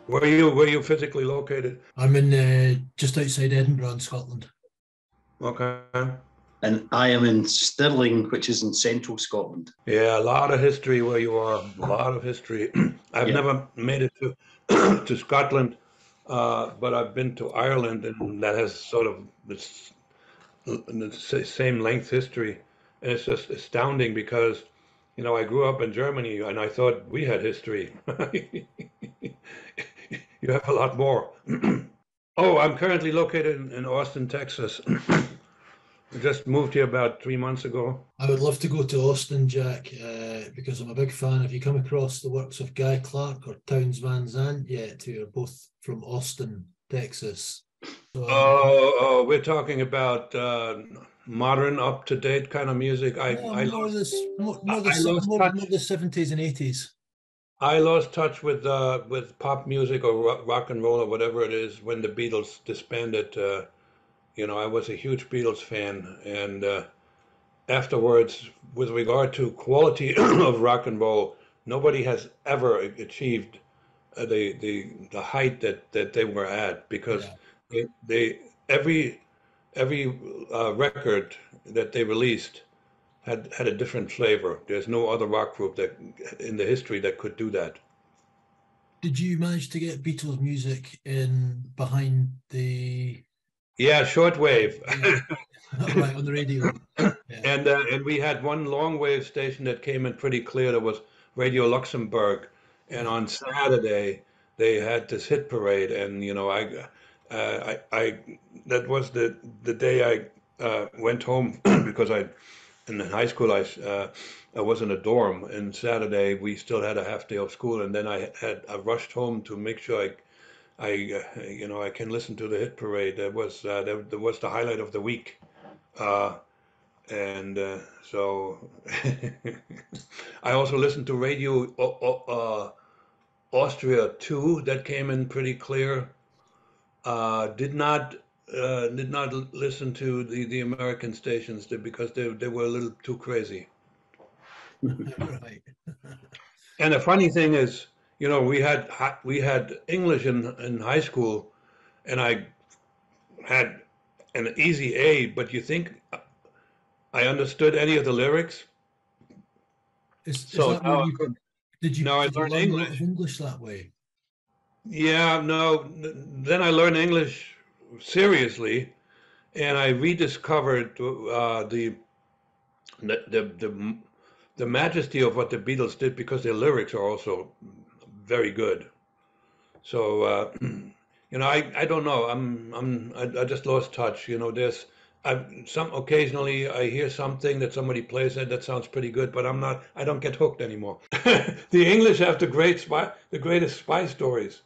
Where you physically located? I'm in just outside Edinburgh in Scotland. Okay. And I am in Stirling, which is in central Scotland. Yeah, a lot of history where you are. A lot of history. I've Yeah. never made it to to Scotland, but I've been to Ireland, and that has sort of the same length history. And it's just astounding because, I grew up in Germany and I thought we had history. You have a lot more. Oh, I'm currently located in Austin, Texas. I just moved here about 3 months ago. I would love to go to Austin, Jack, because I'm a big fan. Have you come across the works of Guy Clark or Townes Van Zandt yet, who are both from Austin, Texas? So Oh, we're talking about modern, up-to-date kind of music. I, no, I more lost, this, I I lost more touch. the 70s and 80s. I lost touch with pop music or rock and roll or whatever it is when the Beatles disbanded. I was a huge Beatles fan, and afterwards, with regard to quality of rock and roll, nobody has ever achieved the height that they were at because Yeah. they every record that they released had a different flavor. There's no other rock group that in the history that could do that. Did you manage to get Beatles music in behind the Yeah, shortwave. yeah, right on the radio? Yeah. And we had one long wave station that came in pretty clear. That was Radio Luxembourg, and Yeah. on Saturday they had this hit parade, and I that was the day I went home because in high school I was in a dorm, and Saturday we still had a half day of school, and then I rushed home to make sure I can listen to the hit parade. That was the highlight of the week. Uh, and so I also listened to Radio Austria 2 that came in pretty clear. Did not listen to the American stations because they were a little too crazy. Right. And the funny thing is, we had English in high school, and I had an easy A. But you think I understood any of the lyrics? Is So that where you did you now I did you learned learn a lot of English. English that way? Yeah, no. Then I learned English seriously, and I rediscovered the the majesty of what the Beatles did because their lyrics are also very good. So I don't know. I just lost touch. There's some occasionally I hear something that somebody plays that sounds pretty good, but I don't get hooked anymore. The English have the greatest spy stories.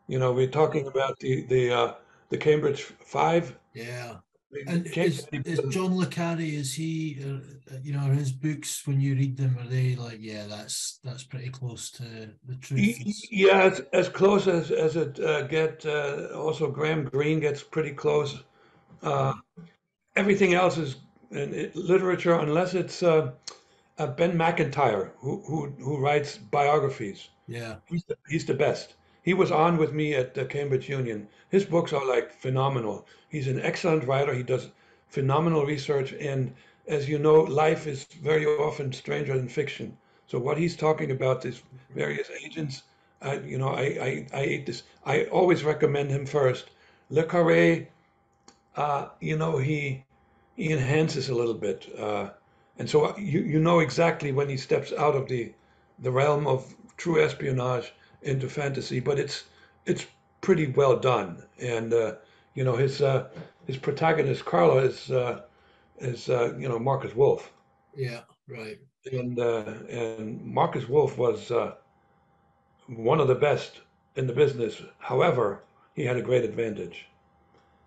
We're talking about the Cambridge Five. Yeah. The And Cambridge, is John le Carre, is he are his books, when you read them, are they like, yeah, that's pretty close to the truth? It's yeah, as close as it get. Also, Graham Greene gets pretty close. Uh, yeah. Everything else is in literature, unless it's Ben McIntyre who writes biographies. Yeah. He's the best. He was on with me at the Cambridge Union. His books are like phenomenal. He's an excellent writer. He does phenomenal research, and as you know, life is very often stranger than fiction. So what he's talking about, these various agents, I ate this. I always recommend him first. Le Carré, he enhances a little bit, and so you know exactly when he steps out of the realm of true espionage into fantasy, but it's pretty well done. And his protagonist Carla is Marcus Wolf, Yeah. Right. and Marcus Wolf was one of the best in the business. However, he had a great advantage.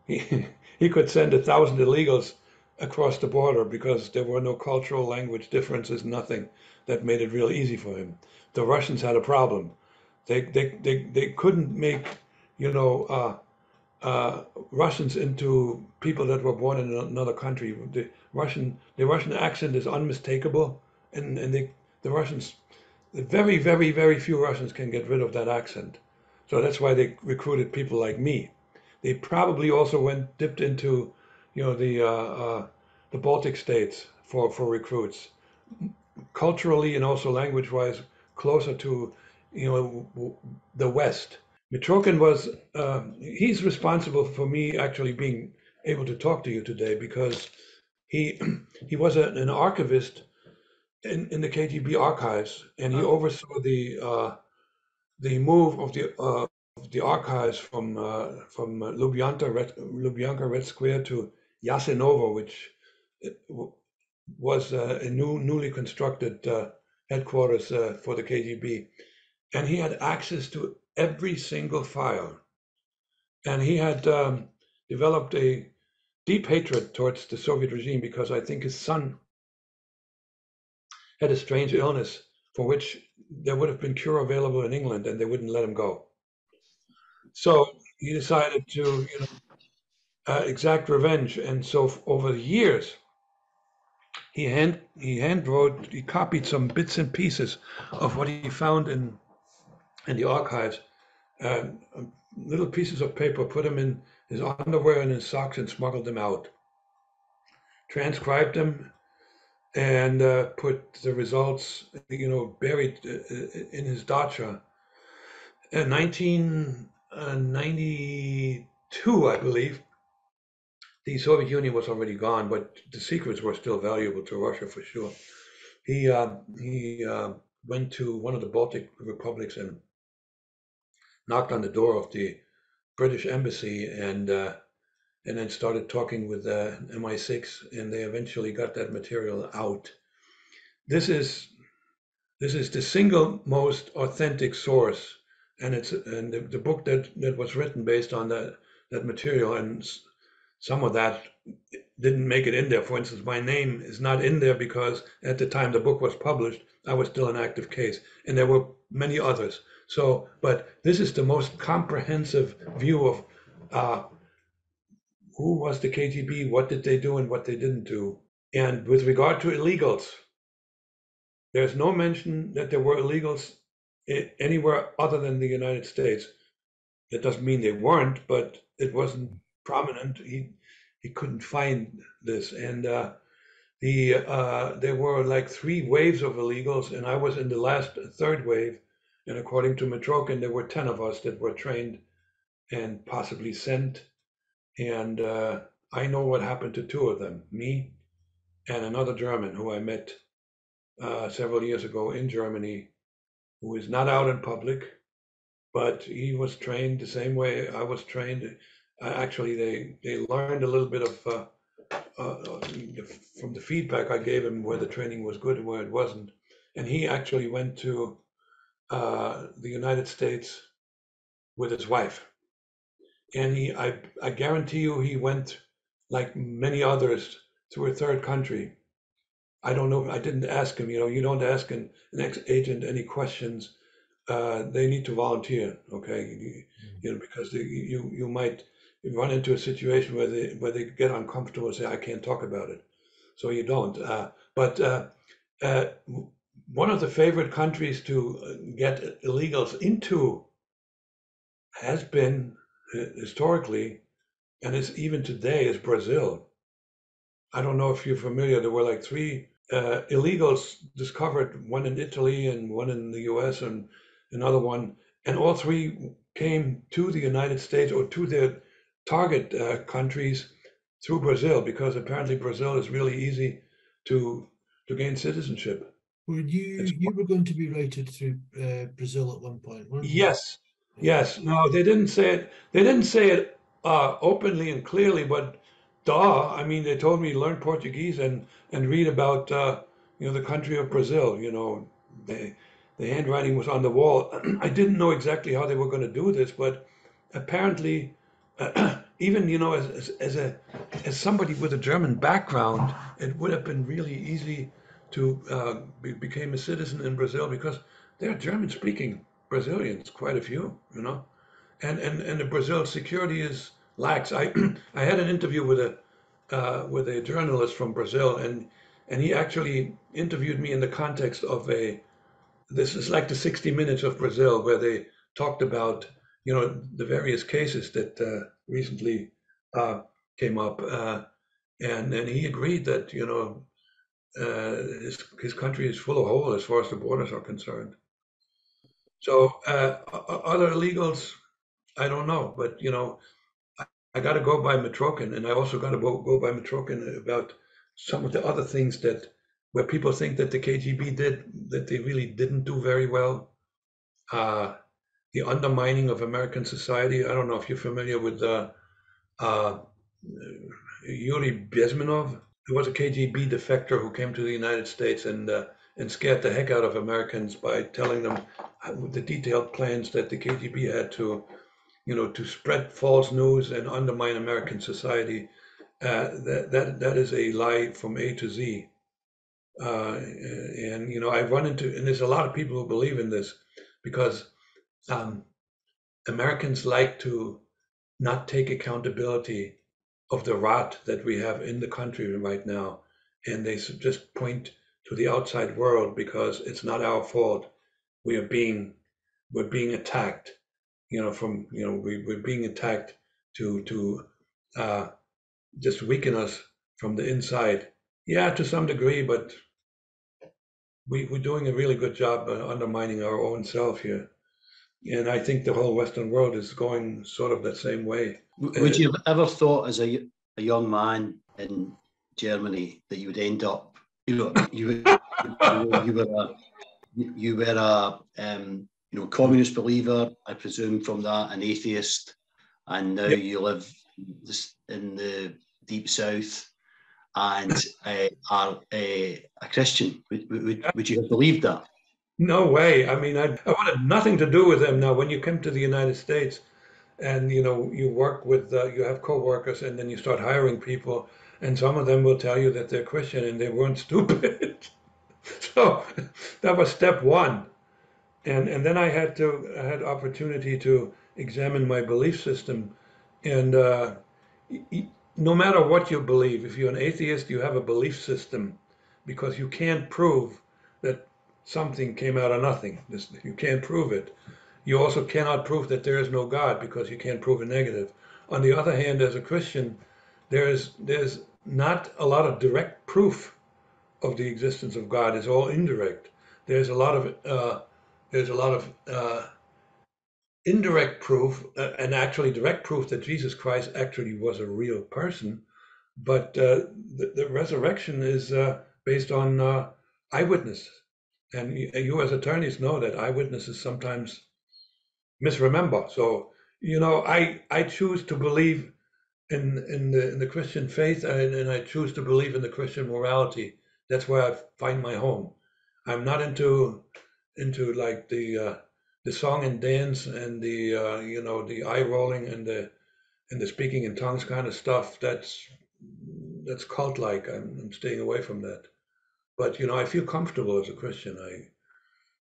He he could send 1,000 illegals across the border because there were no cultural language differences, nothing that made it real easy for him. The Russians had a problem. They couldn't make you know Russians into people that were born in another country. The Russian accent is unmistakable, and the Russians, very very very few Russians can get rid of that accent. So that's why they recruited people like me. They probably also dipped into, you know, the Baltic states for recruits, culturally and also language-wise, closer to, you know, the West. Mitrokin was, he's responsible for me actually being able to talk to you today because he he was an archivist in the KGB archives, and he oversaw the move of the archives from Lubyanka Red Square to Yasenovo, which was a newly constructed headquarters for the KGB, and he had access to every single file, and he had developed a deep hatred towards the Soviet regime because I think his son had a strange illness for which there would have been cure available in England, and they wouldn't let him go. So he decided to, you know, exact revenge, and so over the years, he copied some bits and pieces of what he found in the archives, uh, little pieces of paper, put them in his underwear and his socks, and smuggled them out. Transcribed them and put the results, you know, buried in his dacha. In 1992, I believe, the Soviet Union was already gone, but the secrets were still valuable to Russia for sure. He went to one of the Baltic republics and knocked on the door of the British embassy, and then started talking with MI6, and they eventually got that material out. This is the single most authentic source, and the book that was written based on that material, and some of that didn't make it in there. For instance, my name is not in there because at the time the book was published, I was still an active case, and there were many others. So, but this is the most comprehensive view of who was the KGB, what did they do, and what they didn't do. And with regard to illegals, there's no mention that there were illegals anywhere other than the United States. That doesn't mean they weren't, but it wasn't prominent. He couldn't find this, and there were like 3 waves of illegals, and I was in the last third wave. And according to Mitrokin, there were 10 of us that were trained and possibly sent. And I know what happened to 2 of them, me and another German who I met several years ago in Germany, who is not out in public, but he was trained the same way I was trained. Actually, they learned a little bit of from the feedback I gave him where the training was good and where it wasn't. And he actually went to the United States with his wife. And I guarantee you, he went like many others to a third country. I don't know. I didn't ask him. You know, you don't ask an ex-agent any questions. They need to volunteer, okay? You know, because you might run into a situation where they get uncomfortable and say, "I can't talk about it," so you don't. But one of the favorite countries to get illegals into has been historically, and is even today, is Brazil. I don't know if you're familiar. There were like 3 illegals discovered, one in Italy and one in the US and another one, and all 3 came to the United States or to their target countries through Brazil, because apparently Brazil is really easy to gain citizenship. Were you were going to be routed through Brazil at one point, weren't you? Yes, yes. No, they didn't say it. They didn't say it openly and clearly, but duh. I mean, they told me learn Portuguese and read about you know, the country of Brazil. You know, the handwriting was on the wall. I didn't know exactly how they were going to do this, but apparently, even, you know, as somebody with a German background, it would have been really easy to become a citizen in Brazil, because there are German-speaking Brazilians, quite a few, you know, and the Brazil security is lax. I had an interview with a journalist from Brazil, and he actually interviewed me in the context of this is like the 60 Minutes of Brazil, where they talked about the various cases that recently came up, and he agreed that his country is full of holes as far as the borders are concerned. So other illegals, I don't know, but I got to go by Metrokin, and I also got to go by Metrokin about some of the other things where people think that the KGB did that they really didn't do very well. The undermining of American society. I don't know if you're familiar with Yuri Bezmenov. He was a KGB defector who came to the United States and scared the heck out of Americans by telling them the detailed plans that the KGB had to spread false news and undermine American society. That is a lie from A to Z. And I've run into, and there's a lot of people who believe in this because Americans like to not take accountability of the rot that we have in the country right now, and they just point to the outside world because it's not our fault. We're being attacked. We're being attacked to just weaken us from the inside. Yeah, to some degree, but we're doing a really good job undermining our own self here. And I think the whole Western world is going sort of that same way. Would you have ever thought as a young man in Germany that you would end up, you were a communist believer, I presume from that, an atheist, and now you live in the deep south and are a Christian. Would you have believed that? No way. I mean, I wanted nothing to do with them. Now, when you come to the United States and, you work with, you have coworkers and then you start hiring people and some of them will tell you that they're Christian and they weren't stupid. So that was step one. And then I had opportunity to examine my belief system. And no matter what you believe, if you're an atheist, you have a belief system because you can't prove that something came out of nothing. You can't prove it. You also cannot prove that there is no God because you can't prove a negative. On the other hand, as a Christian, there's not a lot of direct proof of the existence of God. It's all indirect. There's a lot of indirect proof and actually direct proof that Jesus Christ actually was a real person. But the resurrection is based on eyewitnesses. And you as attorneys know that eyewitnesses sometimes misremember. So, I choose to believe in the Christian faith and I choose to believe in the Christian morality. That's where I find my home. I'm not into like the song and dance and the eye rolling and the speaking in tongues kind of stuff. That's cult like. I'm staying away from that. But I feel comfortable as a Christian.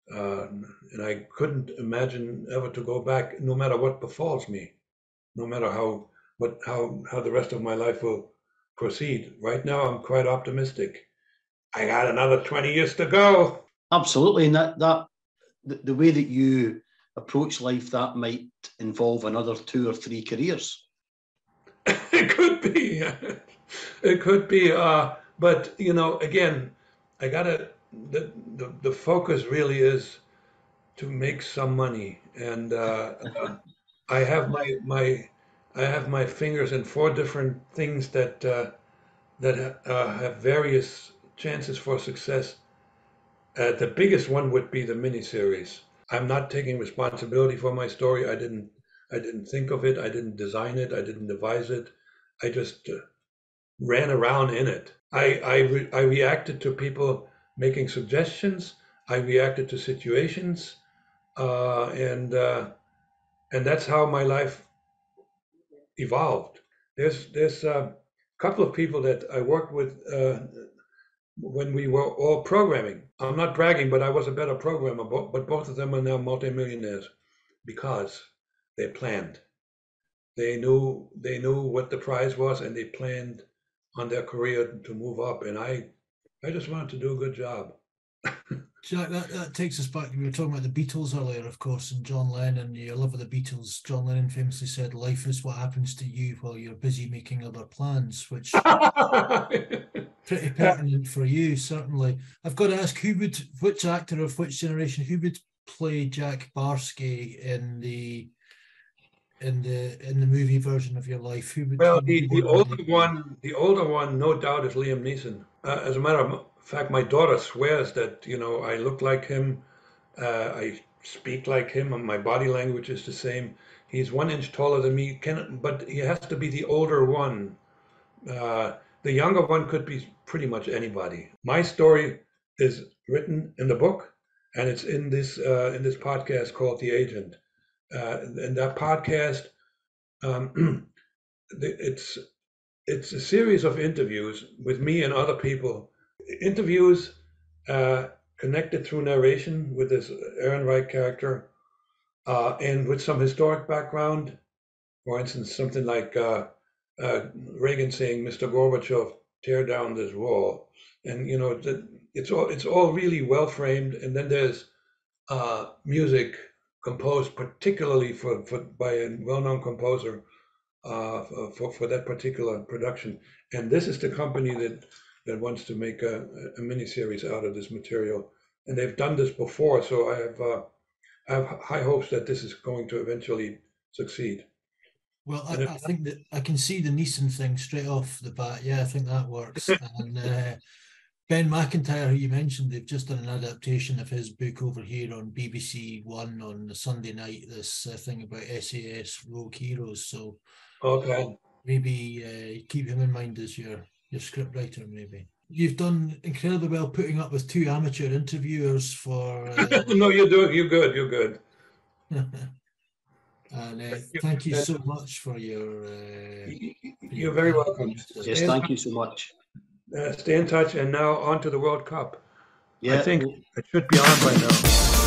And I couldn't imagine ever to go back, no matter what befalls me, no matter how the rest of my life will proceed. Right now, I'm quite optimistic. I got another 20 years to go. Absolutely, and that the way that you approach life, that might involve another 2 or 3 careers. It could be. It could be. But again, I gotta. The focus really is to make some money, and I have my fingers in 4 different things that have various chances for success. The biggest one would be the miniseries. I'm not taking responsibility for my story. I didn't think of it. I didn't design it. I didn't devise it. I just ran around in it. I reacted to people making suggestions. I reacted to situations, and that's how my life evolved. There's a couple of people that I worked with when we were all programming. I'm not bragging, but I was a better programmer. But both of them are now multimillionaires because they planned. They knew what the prize was, and they planned on their career to move up. And I just wanted to do a good job. Jack, that takes us back. We were talking about the Beatles earlier, of course, and John Lennon. Your love of the Beatles. John Lennon famously said, "Life is what happens to you while you're busy making other plans," which pretty pertinent for you, certainly. I've got to ask, which actor of which generation, who would play Jack Barsky in the movie version of your life? Well, Who would the, be the more older likely? one, the older one, no doubt, is Liam Neeson. As a matter of fact, my daughter swears that I look like him, I speak like him, and my body language is the same. He's 1 inch taller than me, but he has to be the older one. The younger one could be pretty much anybody. My story is written in the book, and it's in this podcast called The Agent. And that podcast, um, it's it's a series of interviews with me and other people. Interviews connected through narration with this Aaron Wright character, and with some historic background. For instance, something like Reagan saying, "Mr. Gorbachev, tear down this wall," and it's all really well framed. And then there's music composed particularly by a well-known composer for that particular production. And this is the company that wants to make a miniseries out of this material, and they've done this before. So I have high hopes that this is going to eventually succeed. Well, And I think that I can see the Neeson thing straight off the bat. Yeah, I think that works. And Ben McIntyre, who you mentioned, they've just done an adaptation of his book over here on BBC One on the Sunday night. This thing about SAS rogue heroes. So Okay. maybe keep him in mind as your script writer. Maybe you've done incredibly well putting up with two amateur interviewers for. No, you're doing. You're good. You're good. And thank you so much for your. You're very welcome. Yes, thank you so much. Stay in touch, and now on to the World Cup. Yeah, I think it should be on by now.